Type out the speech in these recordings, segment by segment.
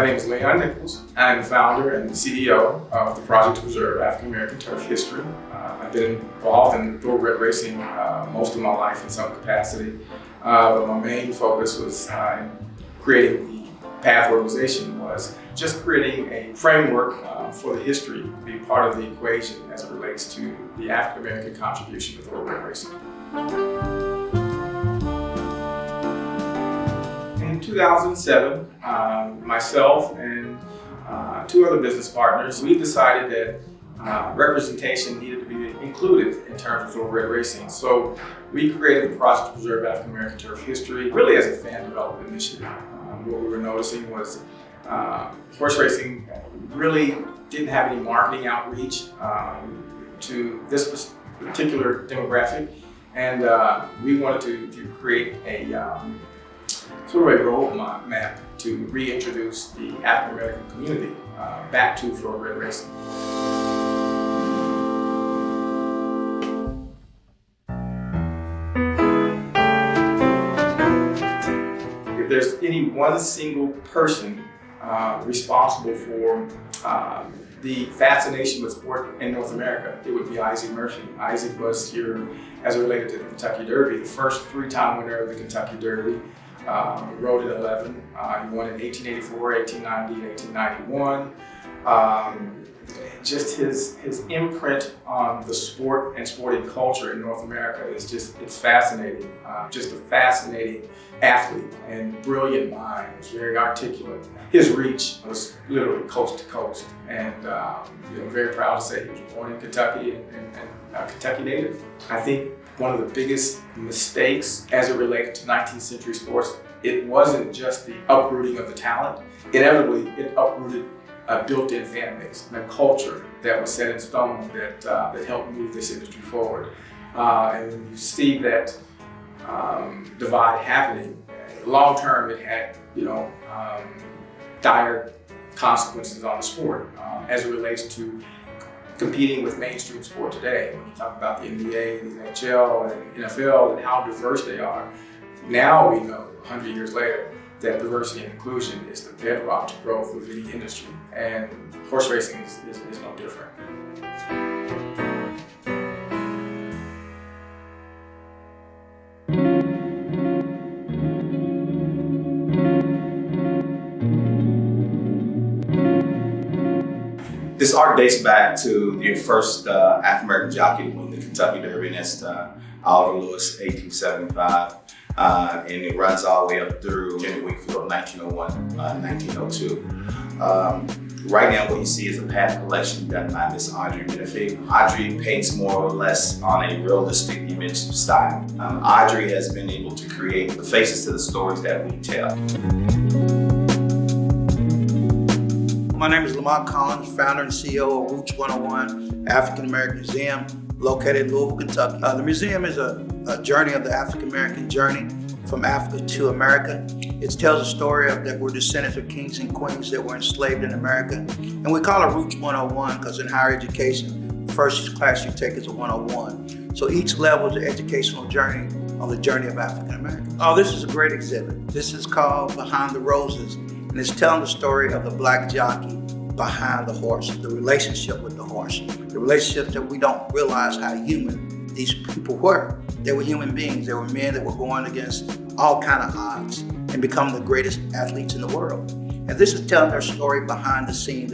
My name is Nichols. I'm the founder and the CEO of the Project to Preserve African American Turf History. I've been involved in thoroughbred racing most of my life in some capacity, but my main focus was in creating the PPAATH organization was just creating a framework for the history to be part of the equation as it relates to the African American contribution to thoroughbred racing. In 2007, myself and two other business partners, we decided that representation needed to be included in terms of thoroughbred racing. So we created the Project to Preserve African American Turf History, really as a fan development initiative. What we were noticing was horse racing really didn't have any marketing outreach to this particular demographic, and we wanted to create a sort of a roadmap to reintroduce the African American community back to thoroughbred racing. If there's any one single person responsible for the fascination with sport in North America, it would be Isaac Murphy. Isaac was here, as it related to the Kentucky Derby, the first three-time winner of the Kentucky Derby. Rode at 11. He won in 1884, 1890, and 1891. Just his imprint on the sport and sporting culture in North America is it's fascinating. Just a fascinating athlete and brilliant mind. He was very articulate. His reach was literally coast to coast, and very proud to say he was born in Kentucky and a Kentucky native. I think one of the biggest mistakes as it related to 19th century sports, it wasn't just the uprooting of the talent. Inevitably, it uprooted a built-in fan base and a culture that was set in stone that helped move this industry forward. And when you see that divide happening, long term it had dire consequences on the sport as it relates to competing with mainstream sport today. When you talk about the NBA, the NHL, and NFL, and how diverse they are, now we know, 100 years later, that diversity and inclusion is the bedrock to growth of any industry, and horse racing is no different. This art dates back to the first African American jockey to win the Kentucky Derby, and that's Oliver Lewis, 1875. And it runs all the way up through Jimmy Wakefield, 1901, 1902. Right now what you see is a PPAATH collection done by Miss Audrey Benefit. Audrey paints more or less on a realistic image style. Audrey has been able to create the faces to the stories that we tell. My name is Lamont Collins, founder and CEO of Roots 101 African American Museum, located in Louisville, Kentucky. The museum is a journey of the African American journey from Africa to America. It tells a story of that we're descendants of kings and queens that were enslaved in America. And we call it Roots 101 because in higher education, the first class you take is a 101. So each level is an educational journey on the journey of African Americans. Oh, this is a great exhibit. This is called Behind the Roses, and it's telling the story of the black jockey behind the horse, the relationship with the horse, the relationship that we don't realize how human these people were. They were human beings. They were men that were going against all kind of odds and become the greatest athletes in the world. And this is telling their story behind the scene,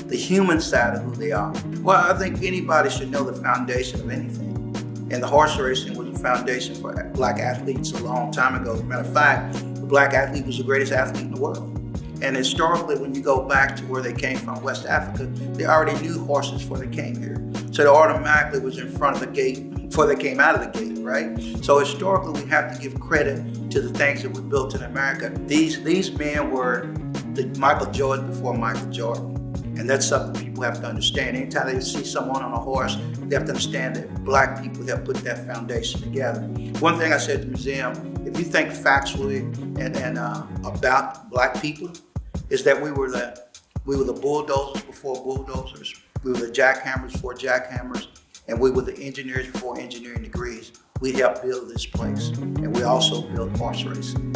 the human side of who they are. Well, I think anybody should know the foundation of anything. And the horse racing was the foundation for black athletes a long time ago. As a matter of fact, the black athlete was the greatest athlete in the world. And historically, when you go back to where they came from, West Africa, they already knew horses before they came here. So they automatically was in front of the gate before they came out of the gate, right? So historically, we have to give credit to the things that were built in America. These men were the Michael Jordan before Michael Jordan. And that's something people have to understand. Anytime they see someone on a horse, they have to understand that black people have put that foundation together. One thing I said at the museum, if you think factually and about black people, is that we were the bulldozers before bulldozers, we were the jackhammers before jackhammers, and we were the engineers before engineering degrees. We helped build this place, and we also built horse racing.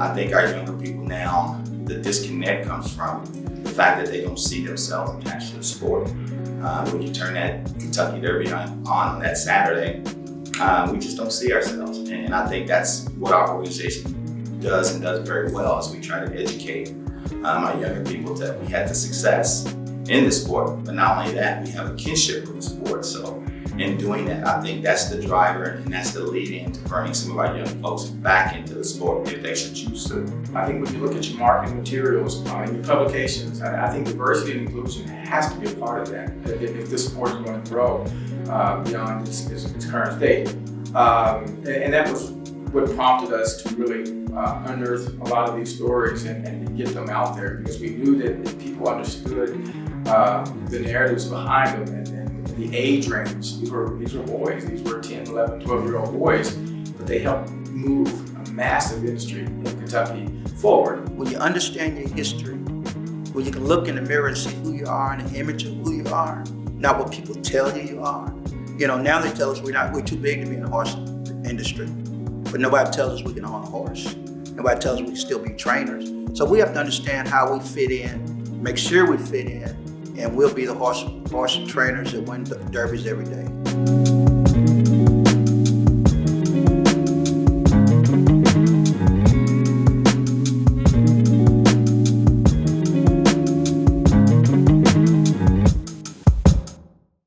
I think our younger people now, the disconnect comes from the fact that they don't see themselves attached to the sport. When you turn that Kentucky Derby on that Saturday, we just don't see ourselves. And I think that's what our organization does and does very well, as we try to educate our younger people that we had the success in the sport, but not only that, we have a kinship with the sport. So in doing that, I think that's the driver and that's the lead in to bring some of our young folks back into the sport if they should choose to. I think when you look at your marketing materials and your publications, I think diversity and inclusion has to be a part of that if this sport is going to grow beyond its current state. And that was what prompted us to really unearth a lot of these stories and get them out there, because we knew that if people understood the narratives behind them and the age range. These were boys. These were 10, 11, 12-year-old boys, but they helped move a massive industry in Kentucky forward. When you understand your history, when you can look in the mirror and see who you are and an image of who you are, not what people tell you are. You know, now they tell us we're too big to be in the horse industry, but nobody tells us we can own a horse. Nobody tells us we can still be trainers. So we have to understand how we fit in, make sure we fit in, and we'll be the horse trainers that win the derbies every day.